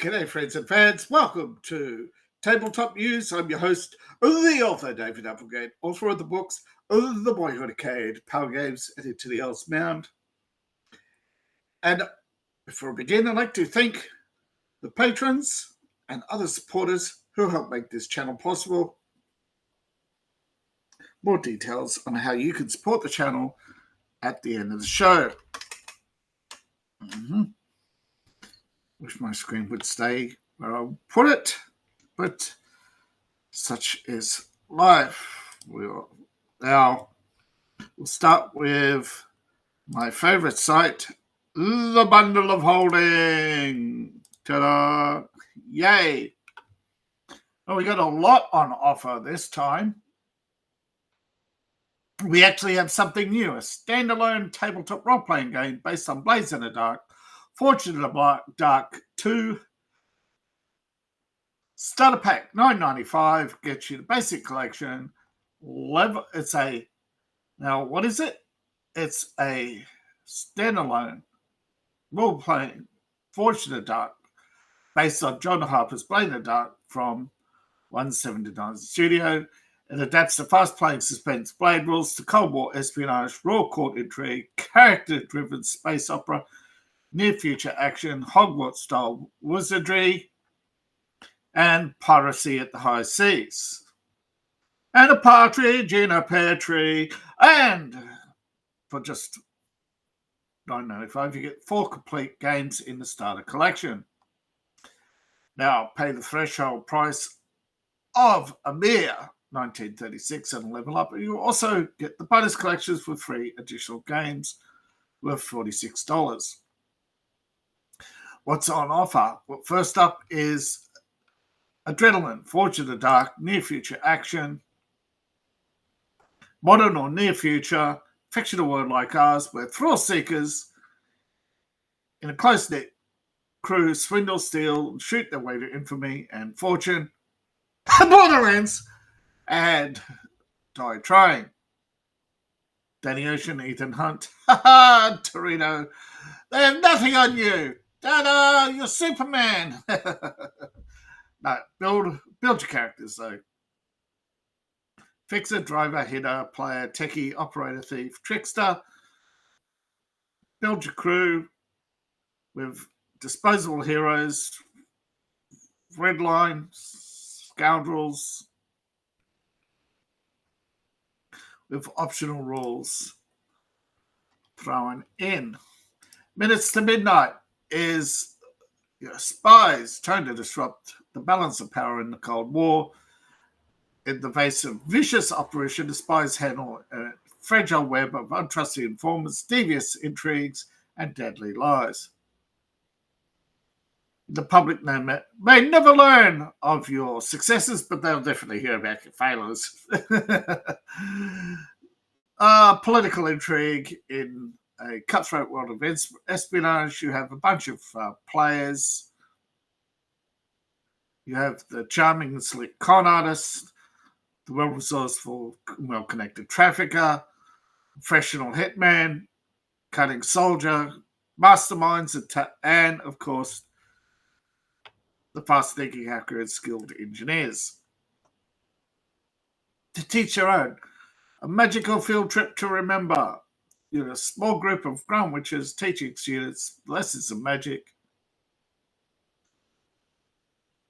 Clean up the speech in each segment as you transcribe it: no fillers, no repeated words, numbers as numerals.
G'day friends and fans, welcome to Tabletop News. I'm your host, the author David Applegate, author of the books The ProWritingAid, Power Games, and Into the Earth's Mound. And before I begin, I'd like to thank the patrons and other supporters who help make this channel possible. More details on how you can support the channel at the end of the show. Wish my screen would stay where I put it, but such is life. We'll start with my favorite site, the Bundle of Holding. Ta-da! Yay! Well, we got a lot on offer this time. We actually have something new, a standalone tabletop role-playing game based on Blades in the Dark, Fortune in the Dark 2. Starter pack $9.95 gets you the basic collection. It's a standalone role-playing Fortune in the Dark based on John Harper's Blade in the Dark from 179 Studio. It adapts the fast-playing suspense Blade rules to Cold War espionage, raw court intrigue, character-driven space opera, near-future action, Hogwarts-style wizardry, and piracy at the high seas. And a partridge in a pear tree. And for just $9.95, you get 4 complete games in the starter collection. Now, pay the threshold price of a mere $19.36 and level up. You also get the bonus collections with 3 additional games worth $46. What's on offer? Well, first up is Adrenaline, Fortune in the Dark, near future action, modern or near future, fictional world like ours, where thrill seekers in a close-knit crew swindle, steal, and shoot their way to infamy and fortune, Borderlands, and die trying. Danny Ocean, Ethan Hunt, Torino, they have nothing on you. Ta-da, you're Superman. No, build your characters though. Fixer, driver, hitter, player, techie, operator, thief, trickster. Build your crew with disposable heroes, redline, scoundrels, with optional rules thrown in. Minutes to Midnight is spies trying to disrupt the balance of power in the Cold War. In the face of vicious operation, the spies handle a fragile web of untrusted informants, devious intrigues, and deadly lies. The public may never learn of your successes, but they'll definitely hear about your failures. Political intrigue in a cutthroat world of espionage. You have a bunch of players. You have the charming and slick con artist, the well-resourceful, well-connected trafficker, professional hitman, cutting soldier, masterminds, and of course, the fast-thinking hacker and skilled engineers. To teach your own, a magical field trip to remember. You're a small group of grown witches teaching students lessons of magic.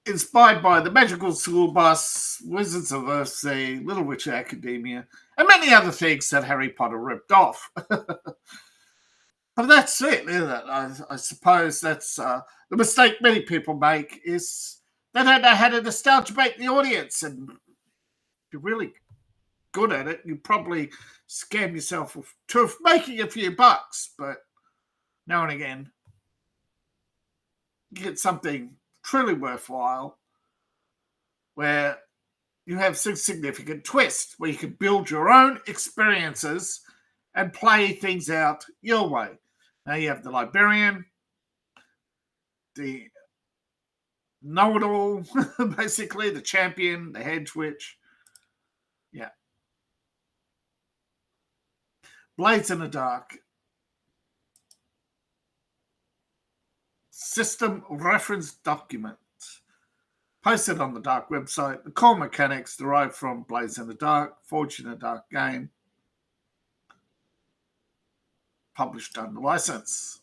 Inspired by the Magical School Bus, Wizards of Earthsea, Little Witch Academia, and many other things that Harry Potter ripped off. But that's it, isn't it? I suppose that's the mistake many people make is they don't know how to nostalgia bait the audience. And if you're really good at it, you probably scam yourself to making a few bucks. But now and again, you get something truly worthwhile where you have some significant twist where you can build your own experiences and play things out your way. Now you have the librarian, the know-it-all, basically, the champion, the hedge witch. Yeah. Blades in the Dark system reference document posted on the Dark website. The core mechanics derived from Blaze in the Dark, Forge in the Dark game, published under license.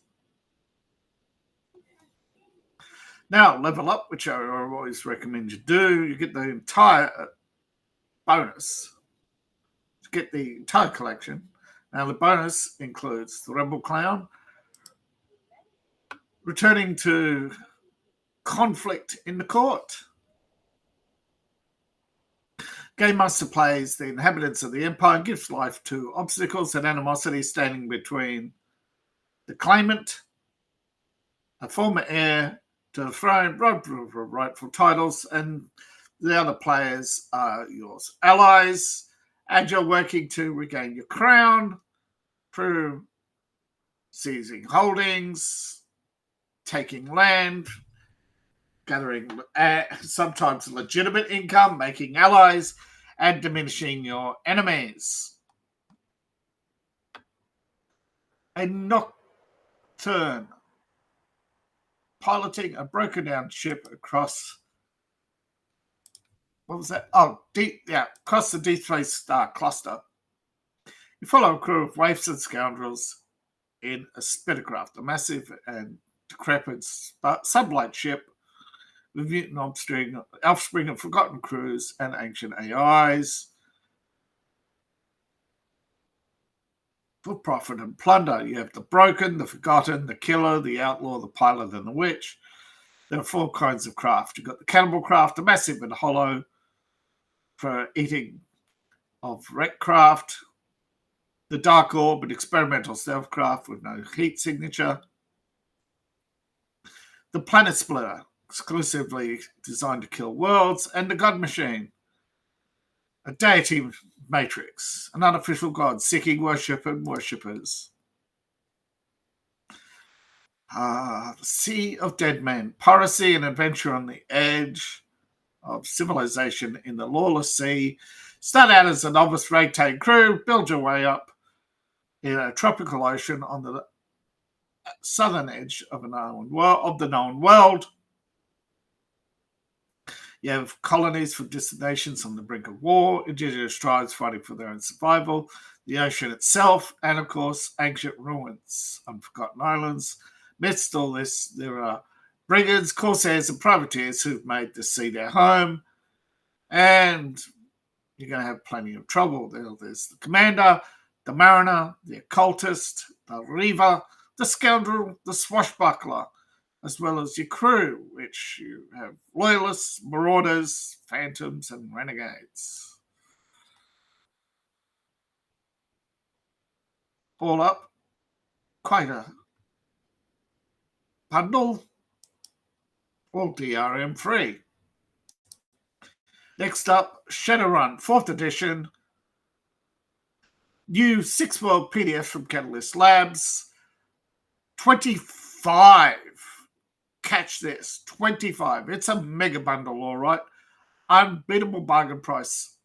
Now, level up, which I always recommend you do. You get the entire bonus to get the entire collection. Now, the bonus includes the Rebel Clown, returning to conflict in the court. Game Master plays the inhabitants of the Empire and gives life to obstacles and animosity standing between the claimant, a former heir to the throne, rightful titles, and the other players are yours allies, and you're working to regain your crown through seizing holdings, taking land, gathering sometimes legitimate income, making allies, and diminishing your enemies. A nocturne, piloting a broken down ship across, what was that? Across the D3 star cluster. You follow a crew of waifs and scoundrels in a spittercraft, a massive and decrepit sublight ship with mutant offspring of forgotten crews and ancient AIs. For profit and plunder, you have the broken, the forgotten, the killer, the outlaw, the pilot, and the witch. There are 4 kinds of craft. You've got the cannibal craft, the massive and hollow for eating of wreck craft, the dark orb, an experimental stealth craft with no heat signature, the planet splitter, exclusively designed to kill worlds, and the god machine, a deity matrix, an unofficial god seeking worship and worshippers. The Sea of Dead Men, piracy and adventure on the edge of civilization in the lawless sea. Start out as a novice ragtag crew, build your way up in a tropical ocean on the southern edge of the known world. You have colonies from distant nations on the brink of war, indigenous tribes fighting for their own survival, the ocean itself, and of course, ancient ruins, unforgotten islands. Amidst all this, there are brigands, corsairs, and privateers who've made the sea their home, and you're going to have plenty of trouble. There's the commander, the mariner, the occultist, the reaver, the scoundrel, the swashbuckler, as well as your crew, which you have loyalists, marauders, phantoms, and renegades. All up, quite a bundle, all DRM free. Next up, Shadowrun, 4th edition. New 6-world PDF from Catalyst Labs. 25. Catch this, 25. It's a mega bundle, all right. Unbeatable bargain price.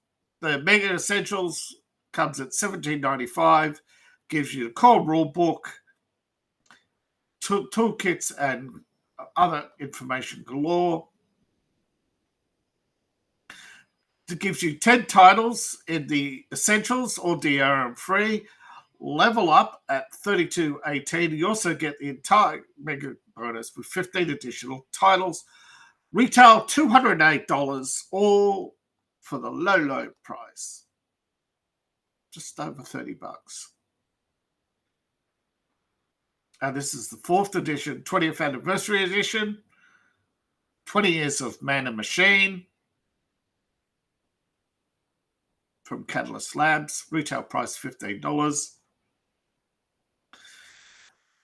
The Mega Essentials comes at $17.95. Gives you the core rule book, toolkits, and other information galore. It gives you 10 titles in the Essentials, all DRM free. Level up at $32.18. You also get the entire mega bonus with 15 additional titles. Retail $208, all for the low price. Just over $30. And this is the 4th edition, 20th anniversary edition. 20 years of Man and Machine from Catalyst Labs. Retail price $15.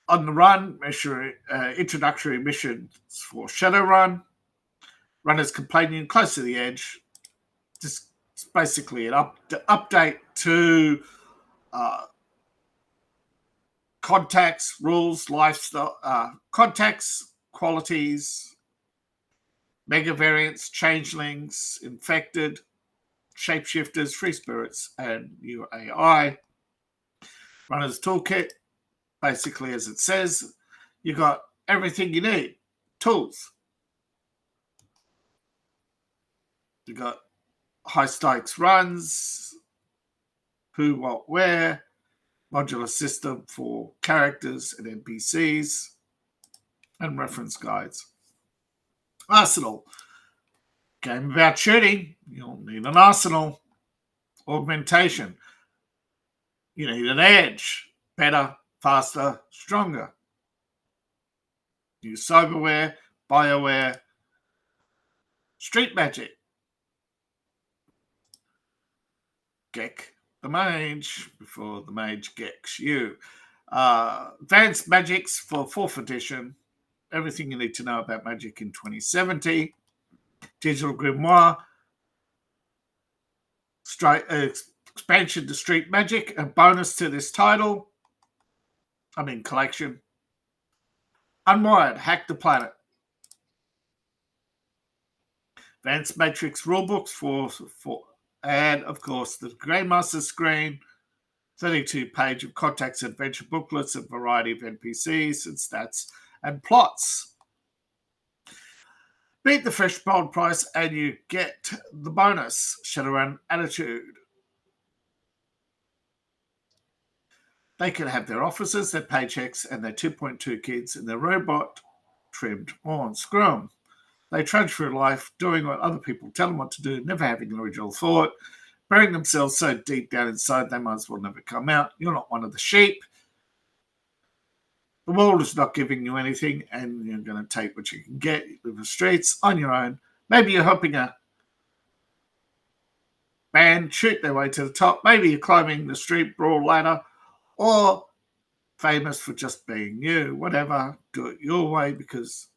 On the Run, introductory missions for Shadowrun. Runner's Companion, Close to the Edge. Just basically an update to contacts, rules, lifestyle, contacts, qualities, mega variants, changelings, infected, shapeshifters, free spirits, and new AI. Runner's Toolkit. Basically, as it says, you got everything you need. tools. You got high stakes runs, who, what, where, modular system for characters and NPCs, and reference guides. Arsenal. Game about shooting. You'll need an arsenal. Augmentation. You need an edge. Better, faster, stronger. Use cyberware, bioware, street magic. Geck the mage before the mage gecks you. Advanced magics for 4th edition. Everything you need to know about magic in 2070. Digital grimoire. Expansion to street magic. A bonus to this title. Collection. Unwired. Hack the planet. Advanced Matrix rulebooks for and, of course, the Grandmaster screen, 32-page of contacts adventure booklets, a variety of NPCs and stats and plots. Beat the fresh bold price and you get the bonus, Shadowrun Attitude. They can have their offices, their paychecks, and their 2.2 kids and their robot trimmed on scrum. They trudge through life doing what other people tell them what to do, never having an original thought, burying themselves so deep down inside they might as well never come out. You're not one of the sheep. The world is not giving you anything, and you're going to take what you can get. You live the streets on your own. Maybe you're helping a band shoot their way to the top. Maybe you're climbing the street brawl ladder, or famous for just being you. Whatever, do it your way, because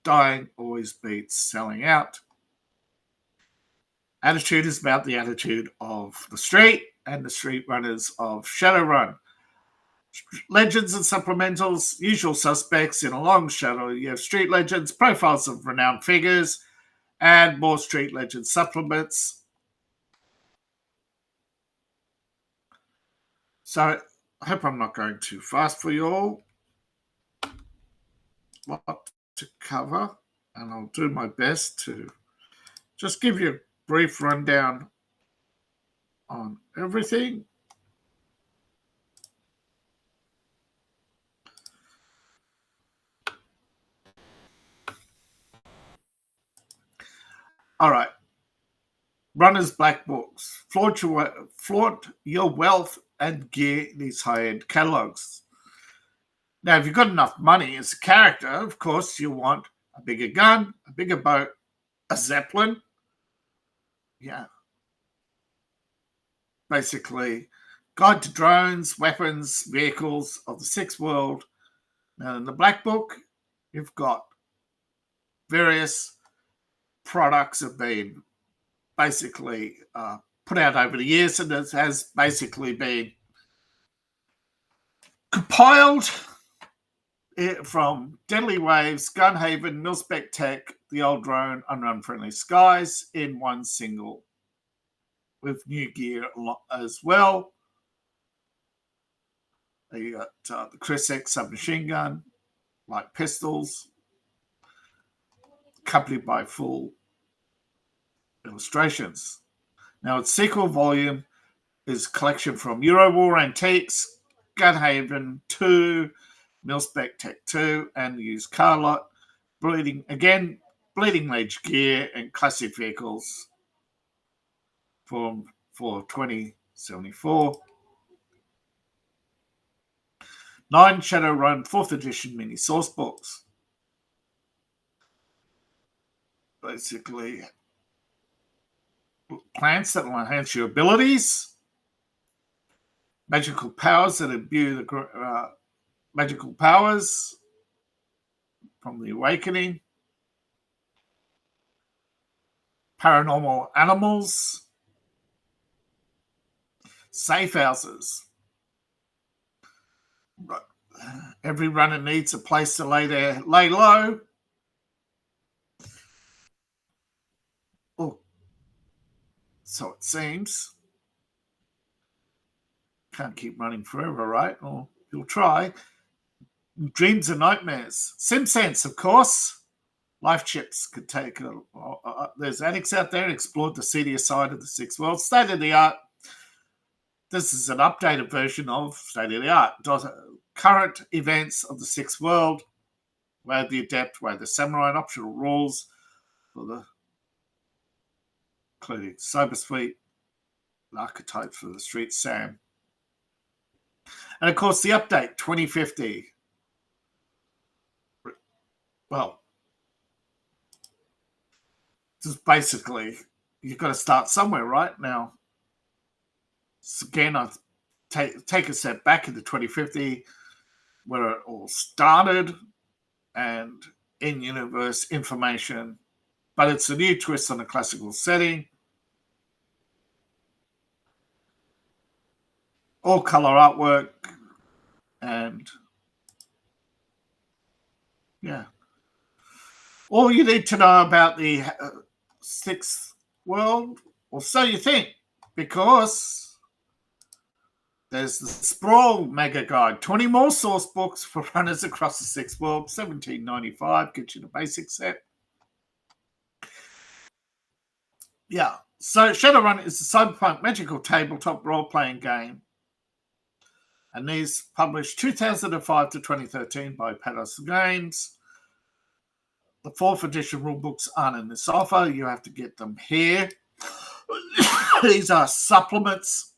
dying always beats selling out. Attitude is about the attitude of the street and the street runners of Shadowrun. Legends and supplementals, usual suspects in a long shadow. You have street legends, profiles of renowned figures, and more street legend supplements. So I hope I'm not going too fast for you all. What to cover, and I'll do my best to just give you a brief rundown on everything. All right. Runners Black Books. Flaunt your wealth and gear these high-end catalogs. Now, if you've got enough money as a character, of course, you'll want a bigger gun, a bigger boat, a Zeppelin. Yeah. Basically, guide to drones, weapons, vehicles of the Sixth World. Now, in the Black Book, you've got various products have been basically put out over the years, and it has basically been compiled from Deadly Waves, Gunhaven, Milspec Tech, The Old Drone, Unrun-Friendly Skies in one single with new gear as well. You got the Chris X submachine gun, light pistols, accompanied by full illustrations. Now, its sequel volume is a collection from Eurowar Antiques, Gunhaven 2, Milspec Tech 2, and the used car lot. Bleeding Edge gear and classic vehicles for 2074. 9 Shadowrun 4th edition mini source books. Basically, plants that will enhance your abilities, magical powers that imbue the magical powers from the Awakening, paranormal animals, safe houses. Every runner needs a place to lay low. Oh, so it seems. Can't keep running forever, right? Or you'll try. Dreams and nightmares. SimSense, of course. Life chips could take there's addicts out there explored the seedier side of the sixth world. State of the art. This is an updated version of State of the Art. Current events of the sixth world. Way of the Adept, Way of the Samurai, and optional rules for the including Sober Suite, archetypes for the Street Sam. And of course the update 2050. Well, just basically you've got to start somewhere, right? Now, again, I take a step back into 2050 where it all started and in-universe information, but it's a new twist on a classical setting. All color artwork, and yeah. All you need to know about the sixth world, or so you think, because there's the Sprawl Mega Guide, 20 more source books for runners across the sixth world, $17.95, gets you the basic set. Yeah, so Shadowrun is a cyberpunk magical tabletop role-playing game, and these published 2005 to 2013 by Pados Games. The 4th edition rulebooks aren't in this offer. You have to get them here. These are supplements,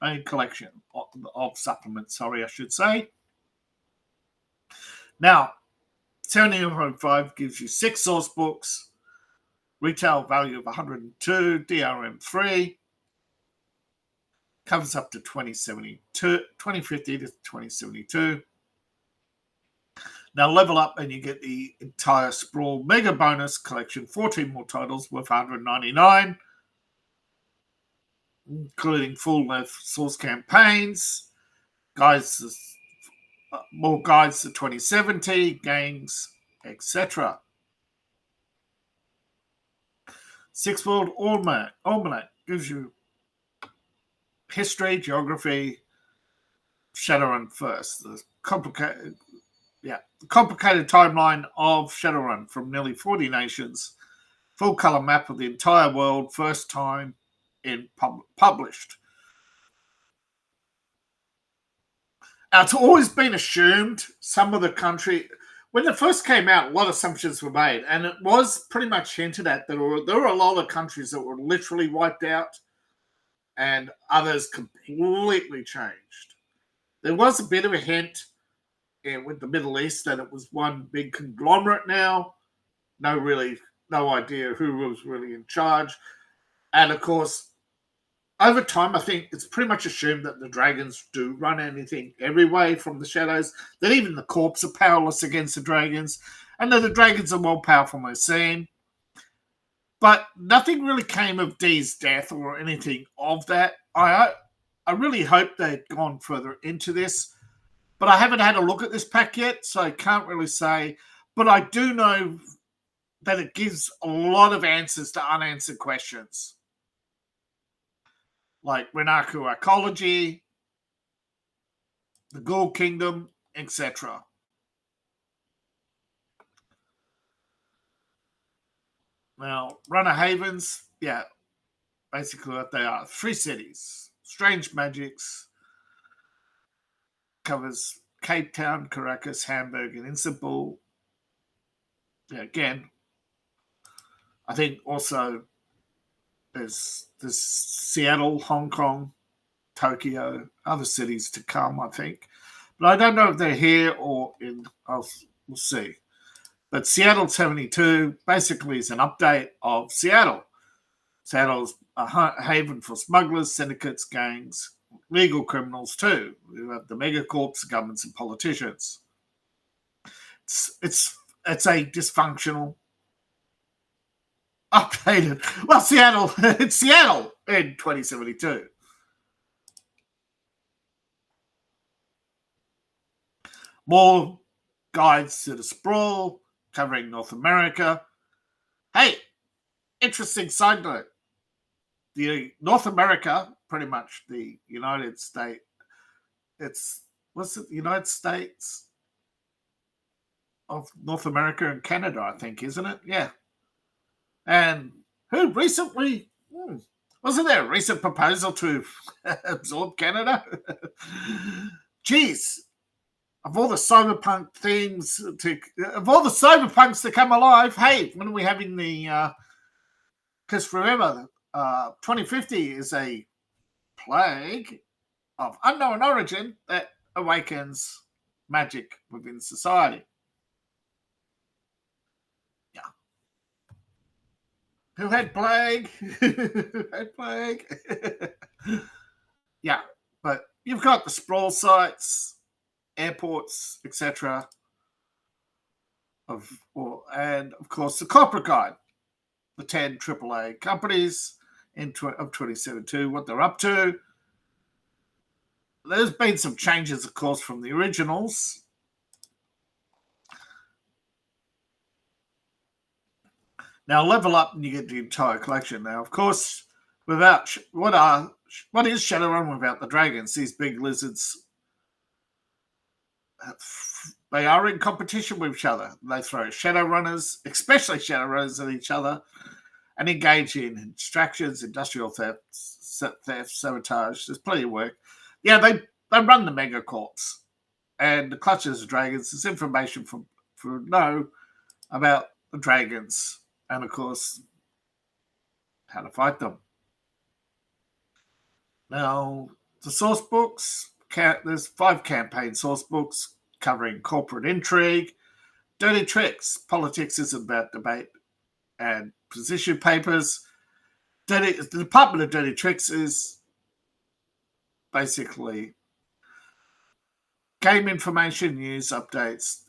a collection of supplements, I should say. Now, 17.5 gives you 6 source books, retail value of 102, DRM 3, covers up to 2050 to 2072. Now level up and you get the entire Sprawl Mega Bonus collection, 14 more titles worth $199, including full-length source campaigns, guides, more guides to 2070, games, etc. Sixth World Almanac gives you history, geography, Shadowrun first. The complicated timeline of Shadowrun from nearly 40 nations, full color map of the entire world, first time in published. Now, it's always been assumed some of the country, when it first came out, a lot of assumptions were made, and it was pretty much hinted at that there were a lot of countries that were literally wiped out and others completely changed. There was a bit of a hint with the Middle East that it was one big conglomerate now. No idea who was really in charge. And of course, over time, I think it's pretty much assumed that the dragons do run anything every way from the shadows, that even the corps are powerless against the dragons, and that the dragons are more powerful than they're seen. But nothing really came of Dee's death or anything of that. I really hope they'd gone further into this, but I haven't had a look at this pack yet, so I can't really say. But I do know that it gives a lot of answers to unanswered questions, like Renaku ecology, the Ghoul Kingdom, etc. Now, Runner Havens, basically what they are. 3 cities, strange magics, covers Cape Town, Caracas, Hamburg, and Istanbul. Again, I think also there's Seattle, Hong Kong, Tokyo, other cities to come, I think. But I don't know if they're here or we'll see. But Seattle 72 basically is an update of Seattle. Seattle's a haven for smugglers, syndicates, gangs, legal criminals too. We have the megacorps, governments, and politicians. It's a dysfunctional, updated. Well, Seattle. It's Seattle in 2072. More guides to the sprawl, covering North America. Hey, interesting side note. The North America, pretty much the United States. What's it? The United States. of North America and Canada, I think, isn't it? Yeah. And who recently wasn't there a recent proposal to absorb Canada? Geez, of all the cyberpunk themes of all the cyberpunks to come alive, hey, when are we having the? Because remember, 2050 is a plague of unknown origin that awakens magic within society. Yeah. Who had plague? Who had plague? Yeah, but you've got the sprawl sites, airports, etc. And of course the corporate guide, the 10 AAA companies of 2072, what they're up to. There's been some changes, of course, from the originals. Now level up and you get the entire collection. Now, of course, without what is Shadowrun without the dragons? These big lizards, they are in competition with each other. They throw Shadowrunners, especially Shadowrunners, at each other, and engage in extractions, industrial theft, sabotage. There's plenty of work. Yeah, they run the megacorps, and the Clutches of Dragons is information about the dragons, and of course, how to fight them. Now, the source books, there's 5 campaign source books covering corporate intrigue, dirty tricks, politics isn't about debate, and position papers. The Department of Dirty Tricks is basically game information, news updates,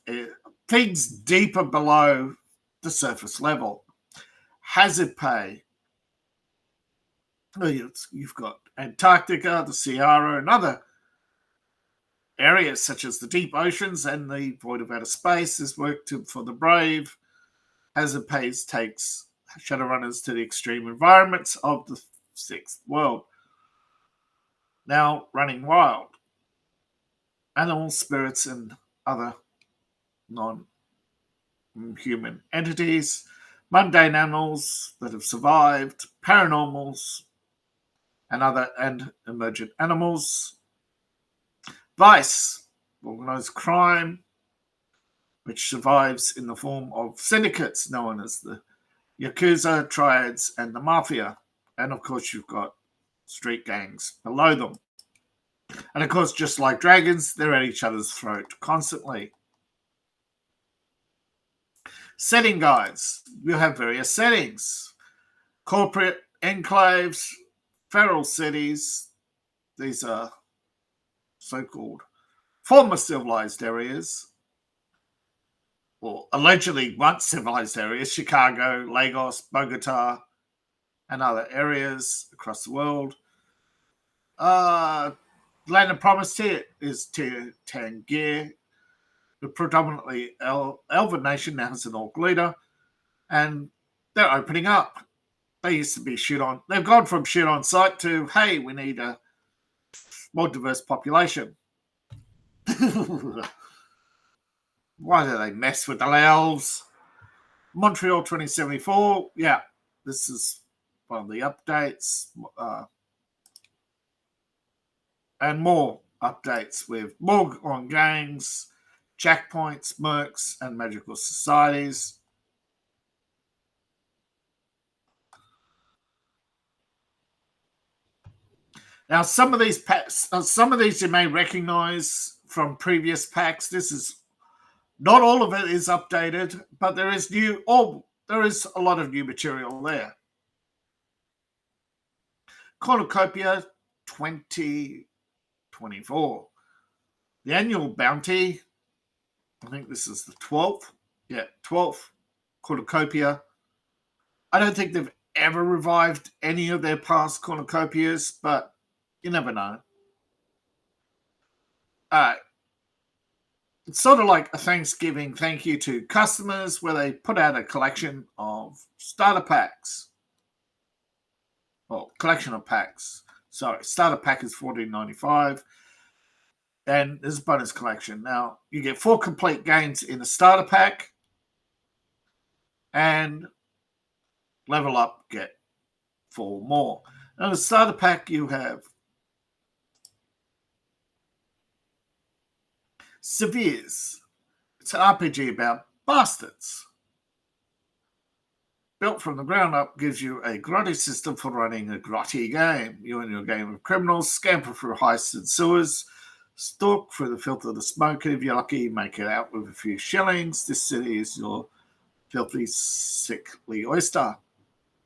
things deeper below the surface level. Hazard pay. You've got Antarctica, the Sierra, and other areas such as the deep oceans and the void of outer space. There's work for the brave. Hazard pay takes Shadowrunners to the extreme environments of the 6th world. Now, Running Wild. Animal spirits and other non-human entities, mundane animals that have survived, paranormals, and emergent animals. Vice, organized crime, which survives in the form of syndicates known as the Yakuza, Triads, and the Mafia. And of course, you've got street gangs below them. And of course, just like dragons, they're at each other's throat constantly. Setting guides. You'll have various settings. Corporate enclaves, feral cities. These are so-called former civilized areas, or allegedly once civilized areas, Chicago, Lagos, Bogota, and other areas across the world. Land of Promise Tier is Tier Tangier, the predominantly Elven nation now has an orc leader, and they're opening up. They used to be shit on. They've gone from shit on sight to, hey, we need a more diverse population. Why do they mess with the elves? Montreal 2074, yeah, this is one of the updates. And more updates with more on gangs, checkpoints, mercs, and magical societies. Now, some of these you may recognize from previous packs. This is not all of it is updated, but there is a lot of new material there. Cornucopia 2024. The annual bounty, I think this is the 12th. Yeah, 12th Cornucopia. I don't think they've ever revived any of their past cornucopias, but you never know. It's sort of like a Thanksgiving thank you to customers where they put out a collection of starter packs. Well, collection of packs. Sorry, starter pack is $14.95. And there's a bonus collection. Now, you get 4 complete games in the starter pack, and level up, get 4 more. Now, in the starter pack, you have Severes. It's an RPG about bastards. Built from the ground up, gives you a grotty system for running a grotty game. You and your game of criminals scamper through heists and sewers, stalk through the filth of the smoke, and if you're lucky, make it out with a few shillings. This city is your filthy, sickly oyster.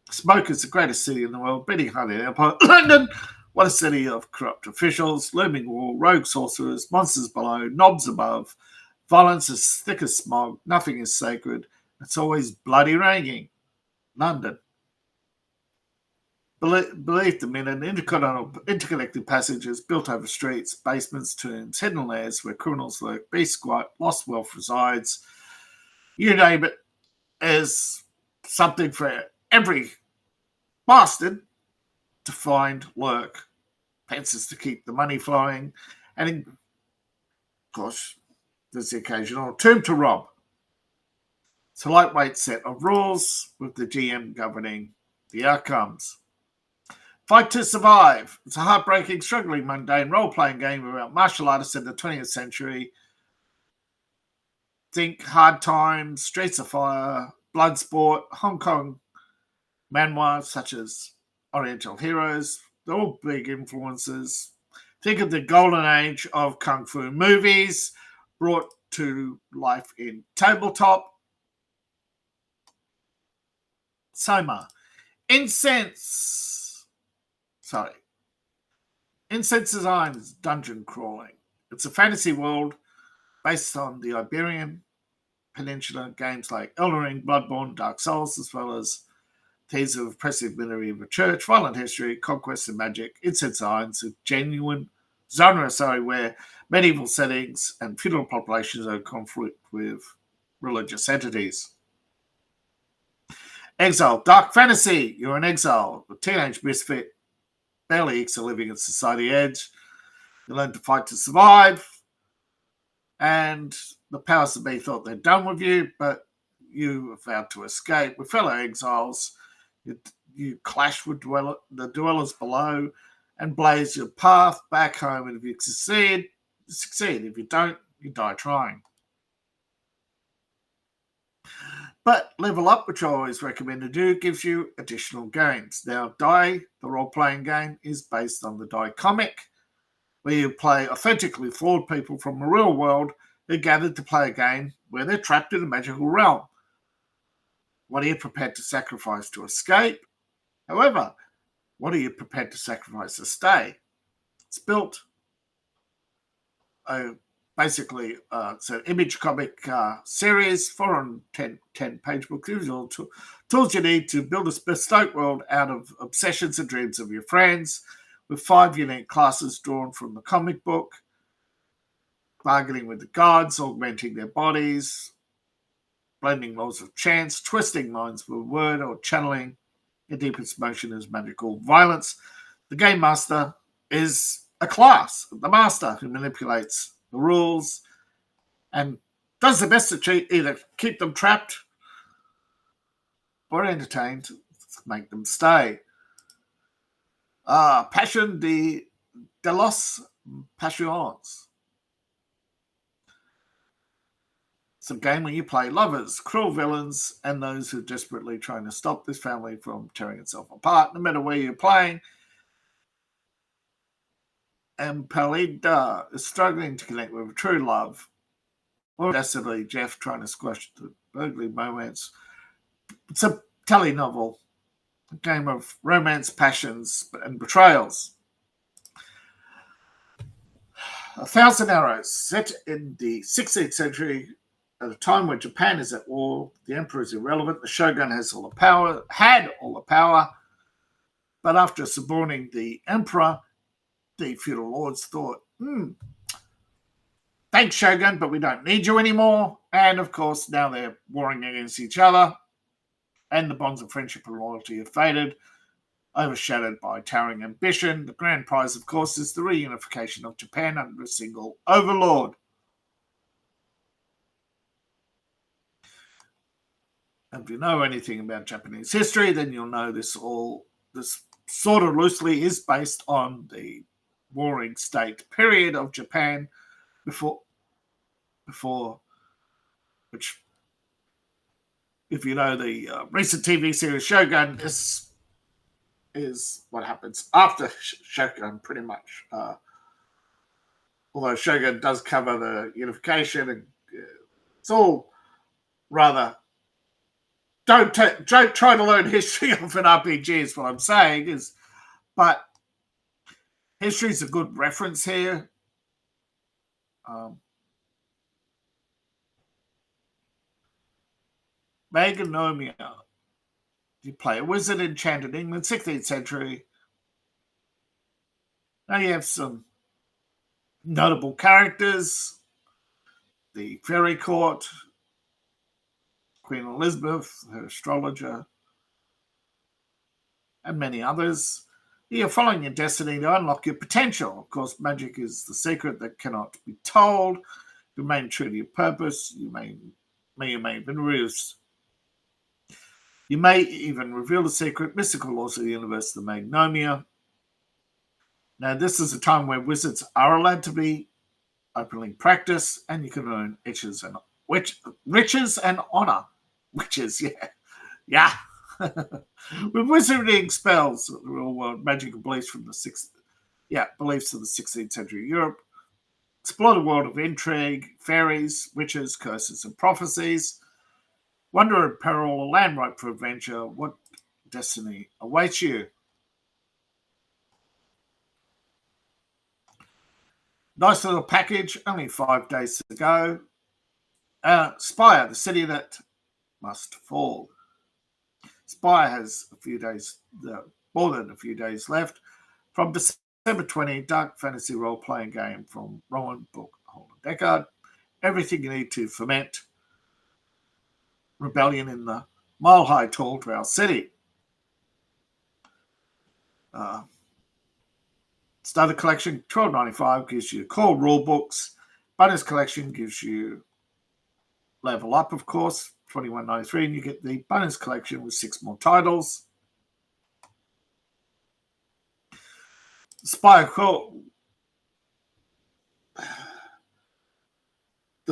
Smoke is the greatest city in the world, beating Harley Airport. London, what a city of corrupt officials, looming wall, rogue sorcerers, monsters below, knobs above, violence as thick as smog, nothing is sacred, it's always bloody raining. London. Believe them in an interconnected passages built over streets, basements, tombs, hidden lairs where criminals lurk, be squat, lost wealth resides. You name it, as something for every bastard to find, lurk, pences to keep the money flowing, and of course, there's the occasional tomb to rob. It's a lightweight set of rules with the GM governing the outcomes. Fight to Survive. It's a heartbreaking, struggling, mundane role-playing game about martial artists in the 20th century. Think Hard Times, Streets of Fire, Bloodsport, Hong Kong manhwa such as Oriental Heroes. They're all big influences. Think of the golden age of kung fu movies brought to life in tabletop. Soma. Incense Design is dungeon crawling. It's a fantasy world based on the Iberian Peninsula, games like Elden Ring, Bloodborne, Dark Souls, as well as themes of oppressive medieval church, violent history, conquest and magic. Incense Design is a genuine genre, where medieval settings and feudal populations are in conflict with religious entities. Exile. Dark fantasy. You're an exile, a teenage misfit, barely ekes a living at society edge. You learn to fight to survive, and the powers that be thought they're done with you, but you have vowed to escape. With fellow exiles, you clash with the dwellers below and blaze your path back home, and if you succeed, you succeed. If you don't, you die trying. But Level Up, which I always recommend to do, gives you additional games. Now, Die, the role-playing game, is based on the Die comic, where you play authentically flawed people from the real world who gathered to play a game where they're trapped in a magical realm. What are you prepared to sacrifice to escape? However, what are you prepared to sacrifice to stay? It's built basically, it's an image comic series, 410-page book. Gives you all tools you need to build a bespoke world out of obsessions and dreams of your friends, with 5 unique classes drawn from the comic book, bargaining with the gods, augmenting their bodies, blending laws of chance, twisting minds with a word, or channeling the deepest emotion as magical violence. The Game Master is a class, the master who manipulates the rules and does the best to either keep them trapped or entertained, make them stay. Passion de los Passions. It's a game where you play lovers, cruel villains, and those who are desperately trying to stop this family from tearing itself apart, no matter where you're playing. And Palida is struggling to connect with a true love, or desperately Jeff trying to squash the ugly moments. It's a telenovel, a game of romance, passions, and betrayals. 1,000 Arrows, set in the 16th century, at a time when Japan is at war, the emperor is irrelevant, the shogun had all the power, but after suborning the emperor, the feudal lords thought, thanks, shogun, but we don't need you anymore. And of course, now they're warring against each other, and the bonds of friendship and loyalty have faded. overshadowed by towering ambition. The grand prize, of course, is the reunification of Japan under a single overlord. And if you know anything about Japanese history, then you'll know this sort of loosely is based on the warring state period of Japan before which, if you know the recent TV series Shogun, is what happens after Shogun, pretty much. Although Shogun does cover the unification, and it's all rather. Don't try to learn history of an RPG. Is what I'm saying but history is a good reference here. Maganomia. You play a wizard in enchanted England, 16th century. Now you have some notable characters. The Fairy Court, Queen Elizabeth, her astrologer, and many others. You're following your destiny to unlock your potential. Of course, magic is the secret that cannot be told. Remain true to your purpose. You may even reveal the secret mystical laws of the universe, the Magnomia. Now, this is a time where wizards are allowed to be openly practiced, and you can earn riches and honor. Witches, yeah. With wizarding spells, the real world magical beliefs from the 16th century Europe. Explore the world of intrigue, fairies, witches, curses, and prophecies. Wonder and peril, a land ripe for adventure. What destiny awaits you? Nice little package, only 5 days to go. Spire, the city that must fall. Spire has more than a few days left. From December 20, dark fantasy role-playing game from Rowan Book Holden Deckard. Everything you need to ferment rebellion in the mile-high tall drow city. Starter collection, $12.95, gives you core rule books. Bonus collection gives you level up, of course, $21.93, and you get the bonus collection with 6 more titles. The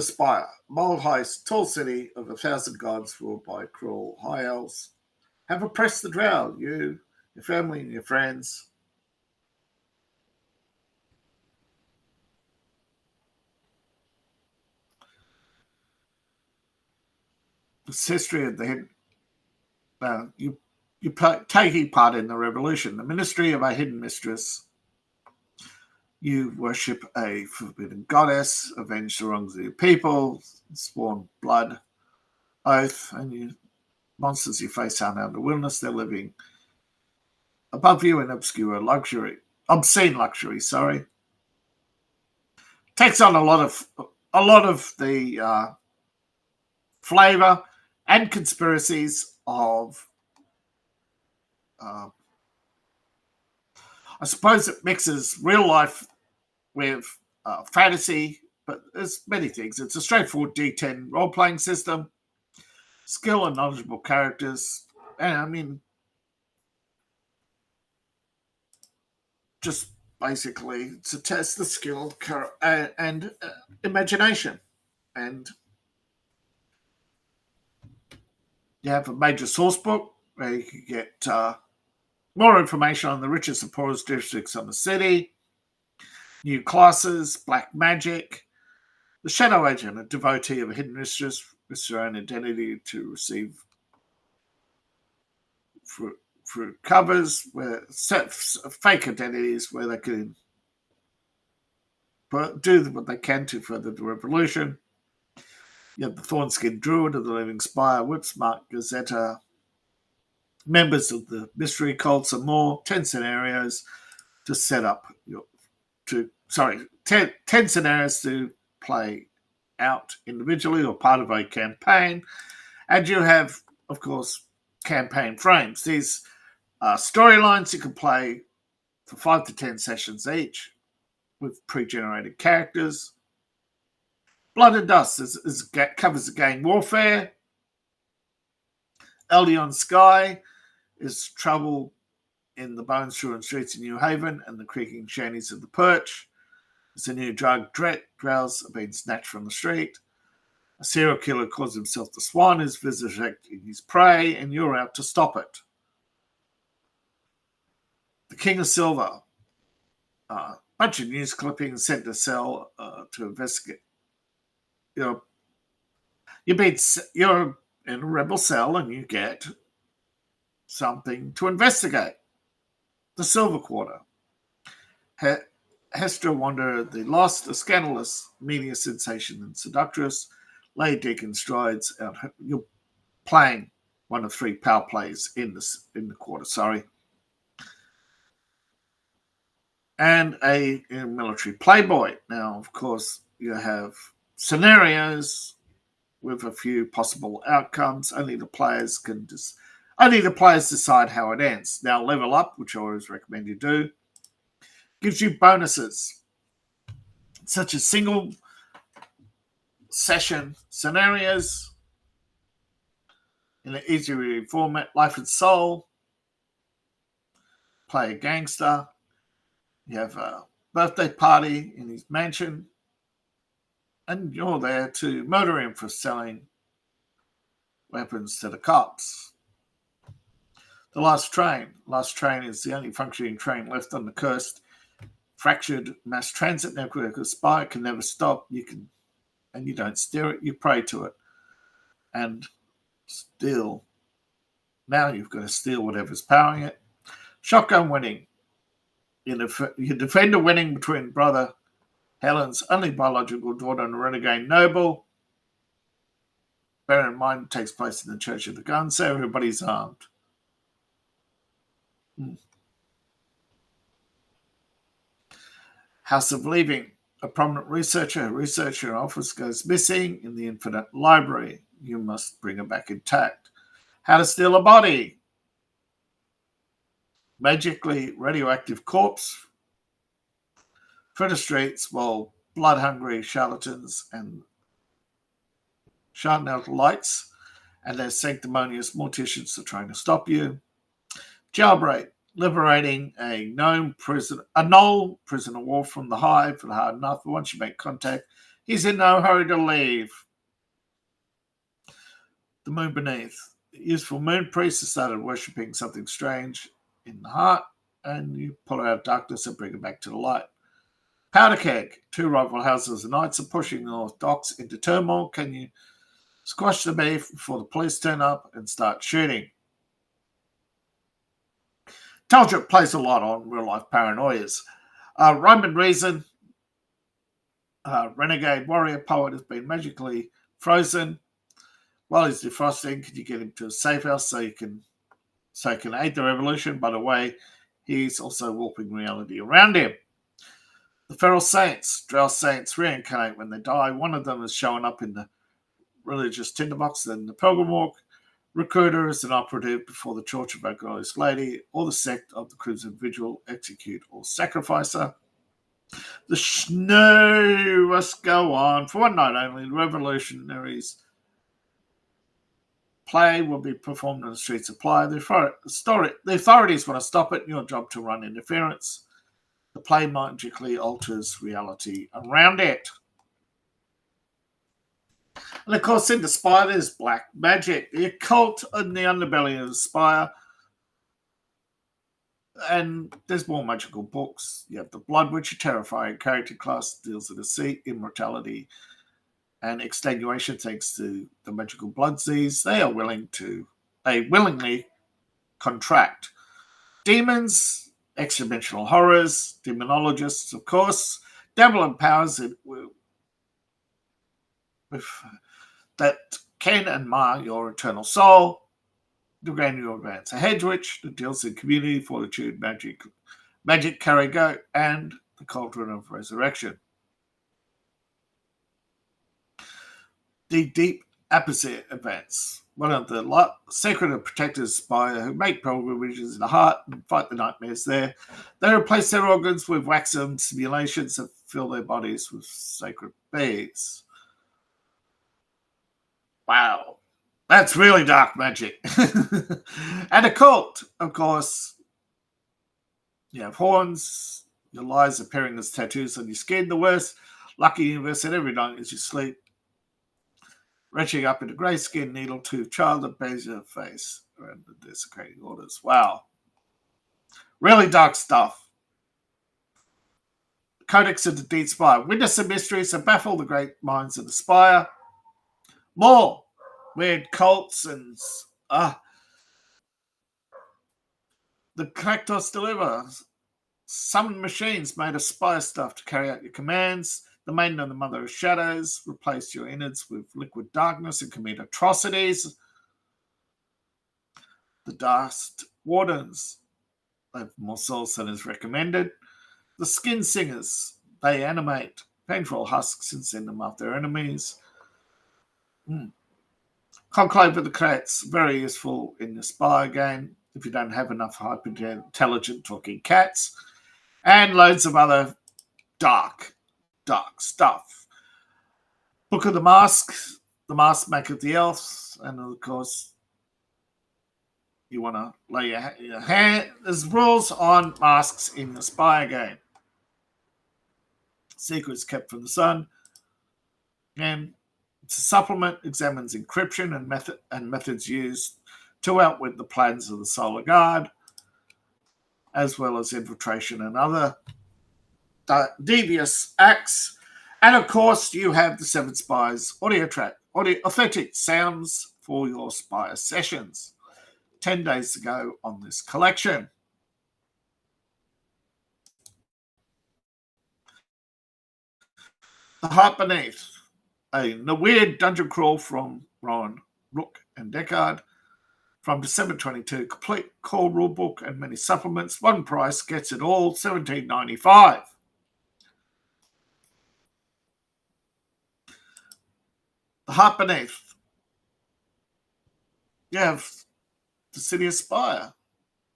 Spire, mile-high tall city of 1,000 gods ruled by cruel high elves, have oppressed the drow, you, your family, and your friends. It's history of the hidden. You taking part in the revolution, the ministry of a hidden mistress. You worship a forbidden goddess, avenge the wrongs of your people, sworn blood, oath, and you monsters you face out in the wilderness. They're living above you in obscene luxury. Sorry, takes on a lot of the flavor and conspiracies of. I suppose it mixes real life with fantasy, but there's many things. It's a straightforward D10 role-playing system, skill and knowledgeable characters, and I mean, just basically to test the skill and imagination. And you have a major source book where you can get more information on the richest and poorest districts of the city, new classes, black magic, the shadow agent, a devotee of a hidden mistress with their own identity to receive through covers, where set fake identities where they can do what they can to further the revolution. You have the Thorn-Skinned Druid of the Living Spire, Whipsmart Gazetta, members of the mystery cults and more. 10 scenarios to set up 10 scenarios to play out individually or part of a campaign. And you have, of course, campaign frames. These Storylines you can play for 5 to 10 sessions each with pre-generated characters. Blood and Dust covers the gang warfare. Eldion Sky is trouble in the bone-strewn streets of New Haven and the creaking shanties of the Perch. There's a new drug, Drows are being snatched from the street. A serial killer calls himself the Swan, is visiting his prey, and you're out to stop it. The King of Silver. Bunch of news clippings sent to cell to investigate. You're in a rebel cell and you get something to investigate. The Silver Quarter. Hestra Wander, the lost, a scandalous media sensation and seductress, lay deep in strides out. You're playing one of 3 power plays in the quarter. And a military playboy. Now, of course, you have scenarios with a few possible outcomes. Only the players decide how it ends. Now, Level Up, which I always recommend you do, gives you bonuses such as single session scenarios in an easy reading format. Life and Soul, play a gangster. You have a birthday party in his mansion, and you're there to murder him for selling weapons to the cops. The Last Train. Last Train is the only functioning train left on the cursed, fractured mass transit network. A spy can never stop. You don't steer it, you pray to it. And steal. Now you've got to steal whatever's powering it. Shotgun Winning. You defend a winning between brother Helen's only biological daughter and a renegade noble. Bear in mind, it takes place in the Church of the Gun, so everybody's armed. House of Leaving. A prominent researcher in office goes missing in the Infinite Library. You must bring her back intact. How to Steal a Body. Magically radioactive corpse through the streets while blood-hungry charlatans and sharp-nailed lights and their sanctimonious morticians are trying to stop you. Jailbreak. Liberating a known prisoner of war from the hive for the hard enough. But once you make contact, he's in no hurry to leave. The Moon Beneath. Useful moon priests have started worshipping something strange in the heart, and you pull her out of darkness and bring her back to the light. Powder Keg. 2 rival houses of knights are pushing the North Docks into turmoil. Can you squash the beef before the police turn up and start shooting? Told you it plays a lot on real-life paranoias. Roman Reason. Renegade warrior poet has been magically frozen. While he's defrosting, can you get him to a safe house so he can aid the revolution? By the way, he's also warping reality around him. The Feral Saints. Drow Saints reincarnate when they die. One of them is showing up in the religious tinderbox, then the Pilgrim Walk. Recruiter is an operative before the Church of Our Glorious Lady or the sect of the Crimson Vigil, execute or sacrifice her. The snow must go on. For one night only, the revolutionaries' play will be performed on the streets of Playa. The authorities want to stop it, and your job to run interference. The play magically alters reality around it. And of course, in the Spire, there's black magic, the occult and the underbelly of the Spire. And there's more magical books. You have the Blood Witch, a terrifying character class, deals with deceit, immortality, and extenuation thanks to the magical blood disease they willingly contract. Demons, extra-dimensional horrors, demonologists, of course, devil and powers that can and mar your eternal soul. The Granular Advance, a hedge witch that deals in community, fortitude, magic carry go, and the Cauldron of Resurrection. The Deep Apposite Advance. one of the secret protectors spy who make pilgrimages in the heart and fight the nightmares there. They replace their organs with waxen simulations that fill their bodies with sacred bees. Wow. That's really dark magic. And a cult, of course. You have horns, your lies appearing as tattoos on your skin. The worst lucky universe at every night as you sleep. Retching up into grey skin, needle tooth child that bears your face around the desecrating orders. Wow. Really dark stuff. Codex of the Deep Spire. Witness the mysteries that baffle the great minds of the Spire. More weird cults and the Cactus deliver. Summon machines made of Spire stuff to carry out your commands. The Maiden and the Mother of Shadows replace your innards with liquid darkness and commit atrocities. The Dust Wardens. They have more souls than is recommended. The Skin Singers. They animate painful husks and send them after their enemies. Conclave of the Cats. Very useful in the Spire game if you don't have enough hyper-intelligent talking cats. And loads of other dark stuff. Book of the Mask. The Mask maketh the elves. And of course, you want to lay your hand. There's rules on masks in the Spire game. Secrets kept from the sun. And it's a supplement, examines encryption and methods used to outwit the plans of the Solar Guard, as well as infiltration and other devious acts. And of course, you have the Seven Spires audio track, authentic sounds for your Spire sessions. 10 days to go on this collection. The Heart Beneath, a weird dungeon crawl from Fron, Rook, and Deckard. From December 22, complete core rulebook and many supplements. One price gets it all, $17.95. The Heart Beneath. You have the City of Spire,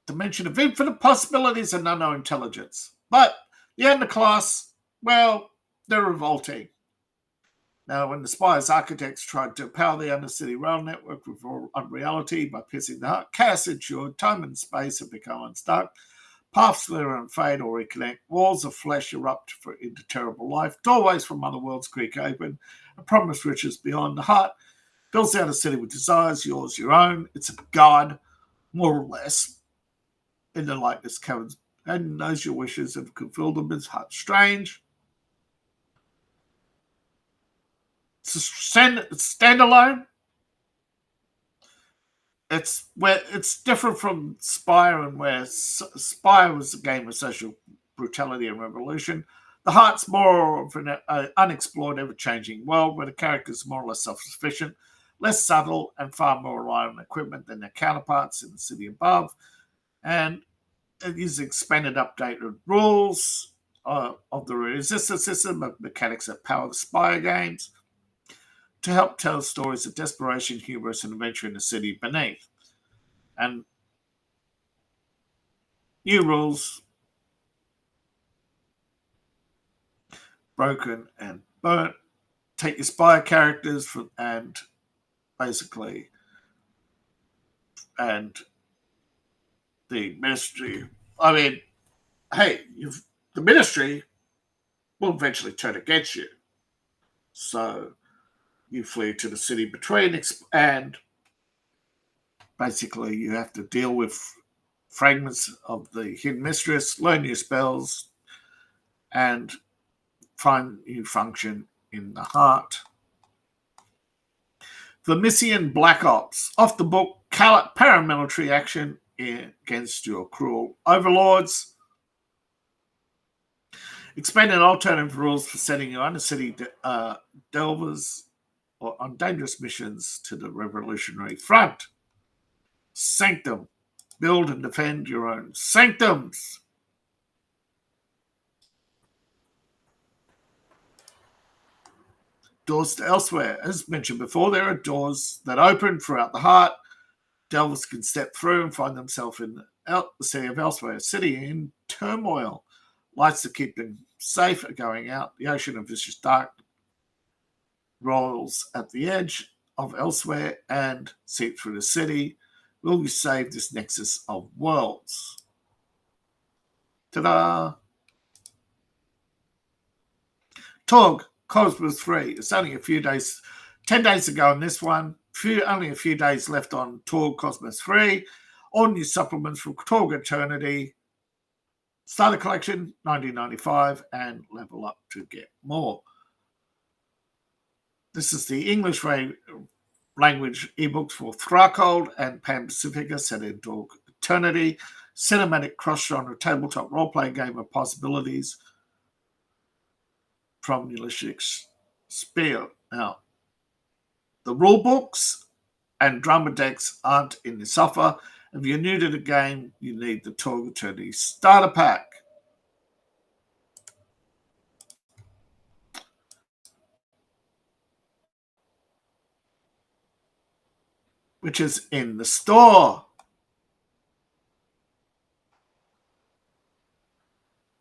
dimension of infinite possibilities and unknown intelligence. But the underclass, well, they're revolting. Now, when the Spire's architects tried to power the Undercity rail network with unreality by piercing the heart, chaos ensured, time and space have become unstuck, paths slither and fade or reconnect, walls of flesh erupt into terrible life, doorways from other worlds creak open, and promised riches beyond. The heart fills out a city with desires, yours, your own. It's a god, more or less, in the likeness caverns, and knows your wishes and can fill them. It's heart strange. It's standalone. It's different from Spire, and where Spire was a game of social brutality and revolution. The Heart's more of an unexplored, ever-changing world where the characters are more or less self-sufficient, less subtle, and far more reliant on equipment than their counterparts in the city above. And it uses expanded, updated rules of the resistance system of mechanics that power the Spire games to help tell stories of desperation, hubris, and adventure in the city beneath. And new rules, broken and burnt. Take your Spire characters and basically, and the Ministry. I mean, hey, the Ministry will eventually turn against you. So you flee to the city between, and basically you have to deal with fragments of the Hidden Mistress, learn new spells, and find new function in the heart. Vermisian Black Ops, off the book paramilitary action against your cruel overlords. Expanded alternative rules for setting your Undercity delvers or on dangerous missions to the revolutionary front. Sanctum. Build and defend your own sanctums. Doors to elsewhere. As mentioned before, there are doors that open throughout the heart. Delvers can step through and find themselves in the city of elsewhere, a city in turmoil. Lights that keep them safe are going out. The ocean of vicious dark rolls at the edge of elsewhere and seep through the city. Will you save this nexus of worlds? Ta-da! Torg, Cosmos 3. It's only a few days, 10 days ago on this one. Only a few days left on Torg Cosmos 3. All new supplements from Torg Eternity. Starter collection, $19.95, and level up to get more. This is the English language ebooks for Thrakold and Pan Pacifica set in Torg Eternity. Cinematic cross-genre tabletop role-playing game of possibilities from Ulysses Spear. Now, the rule books and drama decks aren't in this offer. If you're new to the game, you need the Torg Eternity Starter Pack, which is in the store.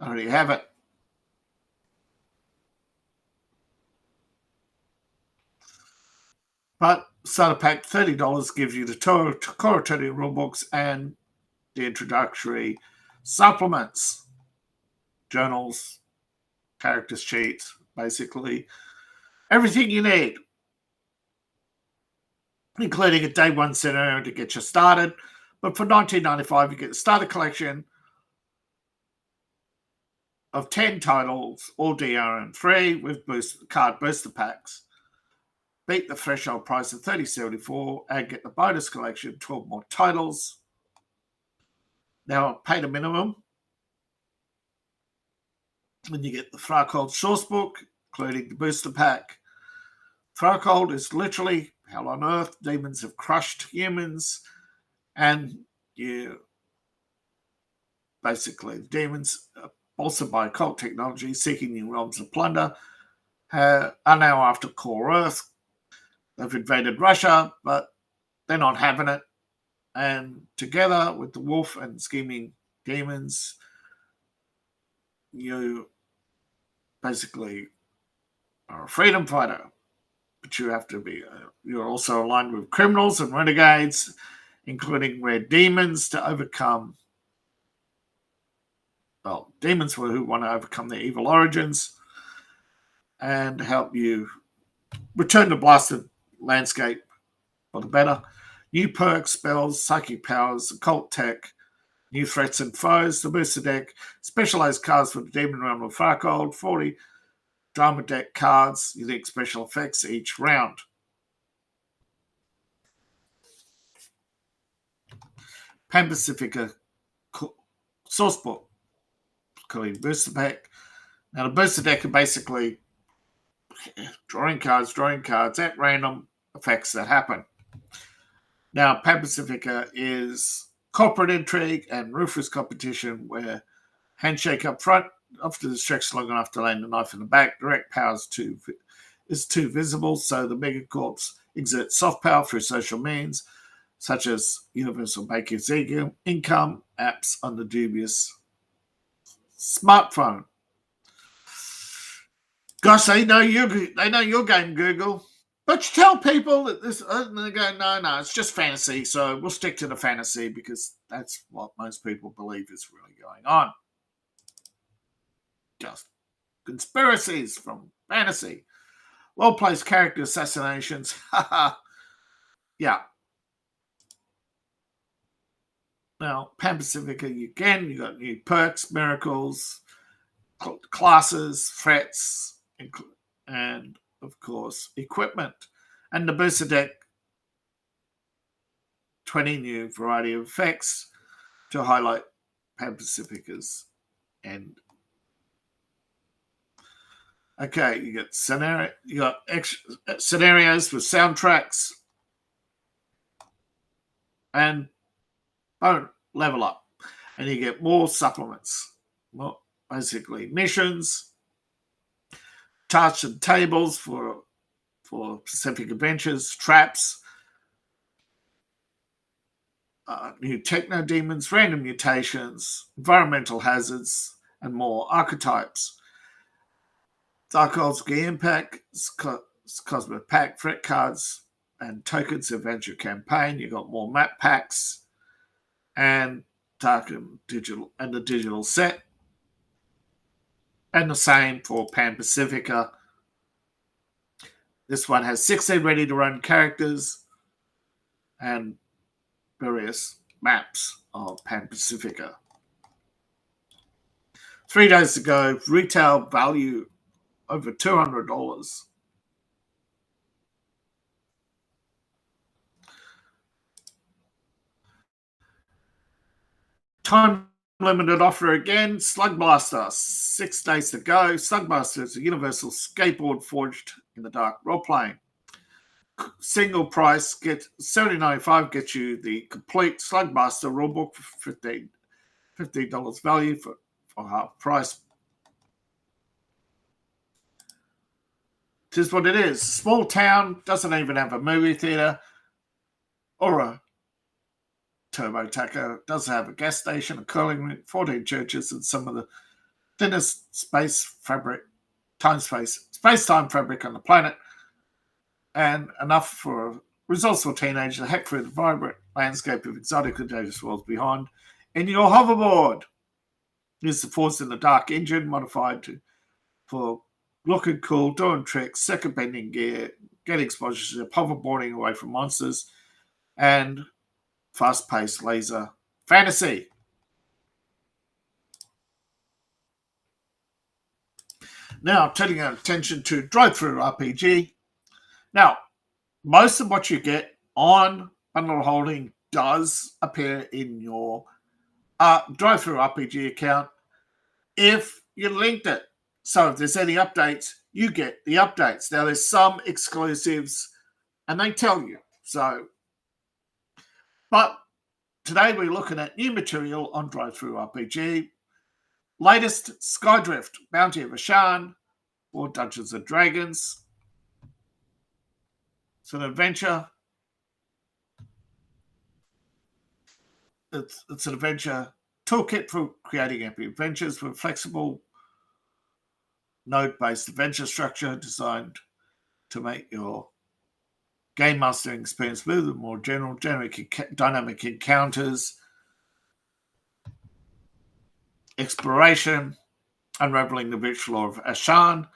I already have it. But starter pack, $30, gives you the core Eternity rulebooks and the introductory supplements, journals, character sheets, basically everything you need, including a day one scenario to get you started. But for $19.95, you get the starter collection of 10 titles, all DRM free with card booster packs. Beat the threshold price of $30.74 and get the bonus collection, 12 more titles. Now, pay the minimum, and you get the Thrakold source book, including the booster pack. Thrakold is literally hell on earth. Demons have crushed humans, and demons, bolstered by occult technology, seeking new realms of plunder, are now after core Earth. They've invaded Russia, but they're not having it. And together with the wolf and scheming demons, you basically are a freedom fighter. But you have to be, you're also aligned with criminals and renegades, including red demons to overcome, demons who want to overcome their evil origins and help you return to blasted landscape for the better. New perks, spells, psychic powers, occult tech, new threats and foes, the booster deck, specialized cards for the Demon Realm of Thrakold, 40 drama deck cards, unique special effects each round. Pan Pacifica source book, called booster pack. Now the booster deck are basically drawing cards at random, effects that happen. Now, Pan Pacifica is corporate intrigue and ruthless competition where handshake up front, after the stretch long enough to land a knife in the back, direct power is too visible, so the megacorps exert soft power through social means, such as universal basic income, apps on the dubious smartphone. Gosh, they know your game, Google. But you tell people that this, and they go, no, it's just fantasy, so we'll stick to the fantasy because that's what most people believe is really going on. Just conspiracies from fantasy. Well-placed character assassinations. Yeah. Now, Pan Pacifica, you got new perks, miracles, classes, threats, and of course, equipment. And the booster deck, 20 new variety of effects to highlight Pan Pacifica's end. Okay, you got scenarios with soundtracks and level up. And you get more supplements, basically missions, charts and tables for for Pacific Adventures, traps, new techno demons, random mutations, environmental hazards, and more archetypes. Dark Elves Game Pack, Cosmic Pack, threat cards, and tokens adventure campaign. You got more map packs and dark and digital and the digital set. And the same for Pan Pacifica. This one has 16 ready to run characters and various maps of Pan Pacifica. 3 days to go, retail value over $200. Time limited offer again. Slug Blaster, 6 days to go. Slug Blaster is a universal skateboard forged in the dark role playing. Single price, get $70.95, gets you the complete Slug Blaster rulebook for $15 value for half price. It is what it is. Small town, doesn't even have a movie theatre or a turbo tacker, doesn't have a gas station, a curling rink, 14 churches, and some of the thinnest space-time fabric on the planet, and enough for a resourceful teenager to hack through the vibrant landscape of exotic and dangerous worlds behind in your hoverboard. Here's the Force in the Dark engine modified for looking cool, doing tricks, second-bending gear, getting sponsorship, hoverboarding away from monsters, and fast-paced laser fantasy. Now, turning our attention to Drive-Through RPG. Now, most of what you get on Bundle Holding does appear in your Drive-Through RPG account if you linked it. So if there's any updates, you get the updates. Now, there's some exclusives, and they tell you. But today we're looking at new material on Drive-Through RPG. Latest, Skydrift, Bounty of Ashan, or Dungeons & Dragons. It's an adventure. It's an adventure toolkit for creating epic adventures with flexible node-based adventure structure designed to make your game mastering experience smoother, more general, dynamic encounters, exploration, unraveling the rich lore of Ashan,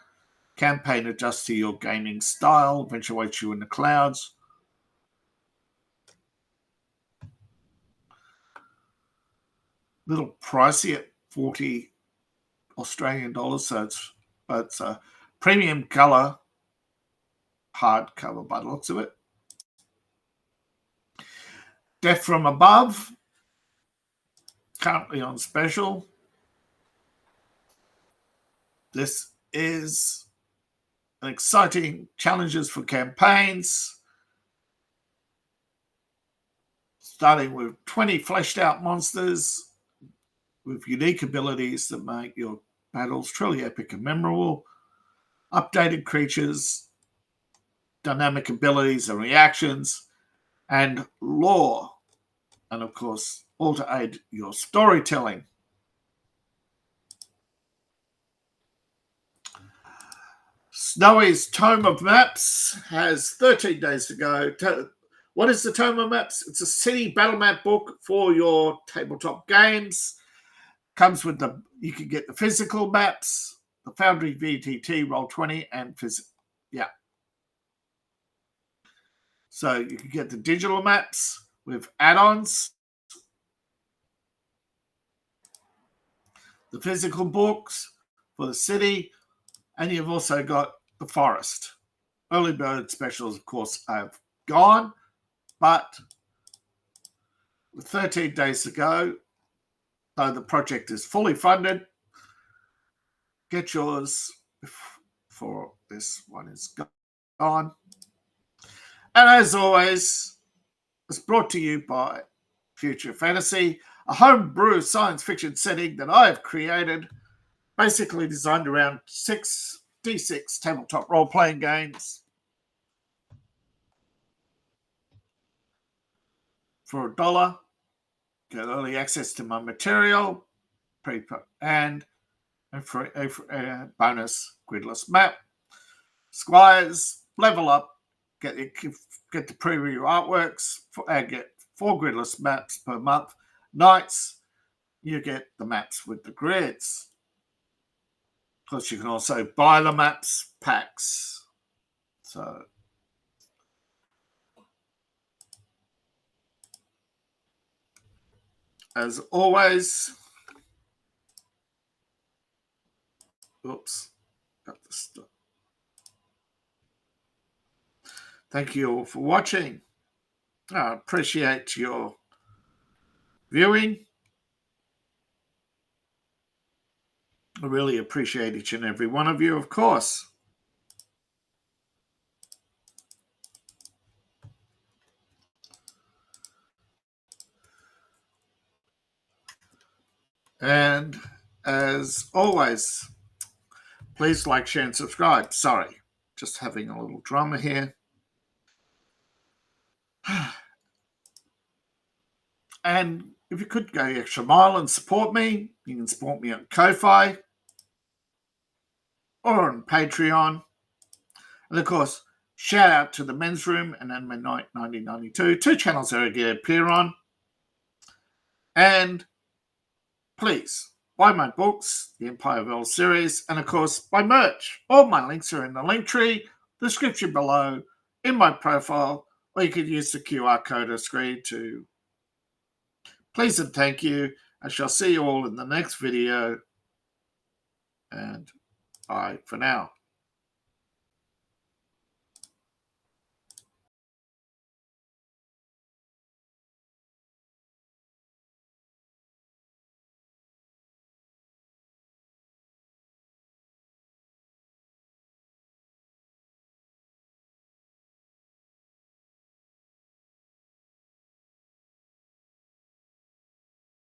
campaign adjusts to your gaming style, adventure awaits you in the clouds. Little pricey at 40 Australian dollars, so it's a premium color hardcover by the looks of it. Death from Above, currently on special. This is an exciting challenges for campaigns, starting with 20 fleshed out monsters with unique abilities that make your battles truly epic and memorable, updated creatures, dynamic abilities and reactions, and lore, and of course, all to aid your storytelling. Snowy's Tome of Maps has 13 days to go. What is the Tome of Maps? It's a city battle map book for your tabletop games. Comes with you can get the physical maps, the Foundry VTT Roll20, and So you can get the digital maps with add-ons, the physical books for the city, and you've also got the forest. Early bird specials, of course, have gone, but with 13 days to go, though the project is fully funded, get yours before this one is gone. And as always, it's brought to you by Future Fantasy, a homebrew science fiction setting that I have created, basically designed around 6d6 tabletop role-playing games for $1. Get early access to my material, and a bonus gridless map. Squires, level up, get the preview artworks, and get 4 gridless maps per month. Knights, you get the maps with the grids. Of course, you can also buy the maps packs. So, as always, oops, got this stuff. Thank you all for watching. I appreciate your viewing. I really appreciate each and every one of you, of course. And as always, please like, share, and subscribe. Sorry, just having a little drama here. And if you could go the extra mile and support me, you can support me on Ko-Fi or on Patreon. And of course, shout out to the Men's Room and Anime Night 1992, 2 channels that I appear on. And please buy my books, the Empire of El series, and of course, buy merch. All my links are in the link tree, description below, in my profile, or you could use the QR code on screen to. Please and thank you. I shall see you all in the next video. And bye for now.